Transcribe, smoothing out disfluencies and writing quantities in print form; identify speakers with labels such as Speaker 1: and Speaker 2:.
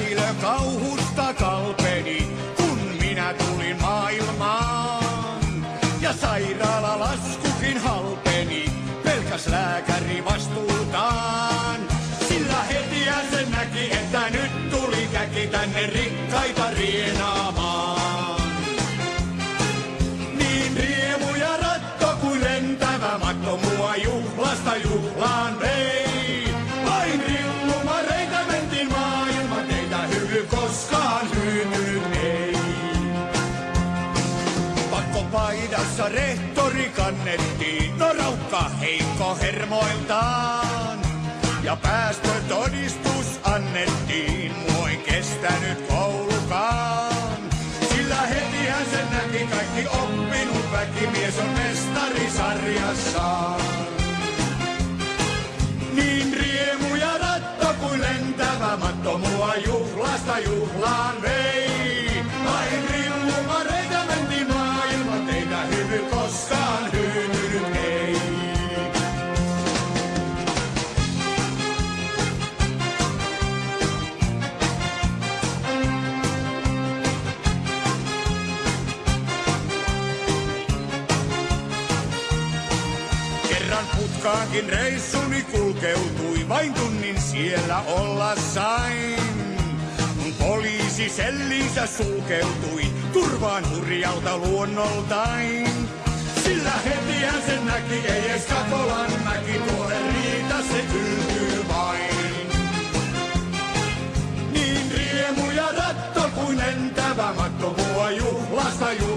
Speaker 1: kätilö kauhusta kalpeni, kun minä tulin maailmaan. Ja sairaalalaskukin halpeni, pelkäs lääkäri vastuutaan. Sillä hetihän se näki, että nyt tuli käki tänne rikkaita rienaamaan. Niin riemu ja ratto kuin lentävä matto mua juhlasta juhlaan vei. Vain rillumareita mentiin maailma, teitä hyvy koskaan hyytynyt ei. Pakkopaidassa rehtori kannettiin, no raukka heikko hermoiltaan. Ja päästötodistus annettiin, mua ei kestänyt koulukaan. Sillä hetihän sen näki kaikki oppinut väki, mies on mestari sarjassaan. Niin riemu ja ratto kuin lentävä matto mua juhlasta juhlaan vei. Vain rillumareita mentiin maailma, teitä hyvy koskaan hyytynyt ei. Putkaankin reissuni kulkeutui, vain tunnin siellä olla sain. Mun poliisi sellinsä sulkeutui, turvaan hurjalta luonnoltain. Sillä hetihän sen näki, ei ees Kakolan mäki, tuolle riitä se yltyy vain. Niin riemu ja ratto kuin lentävä matto mua juhlasta juhlasta.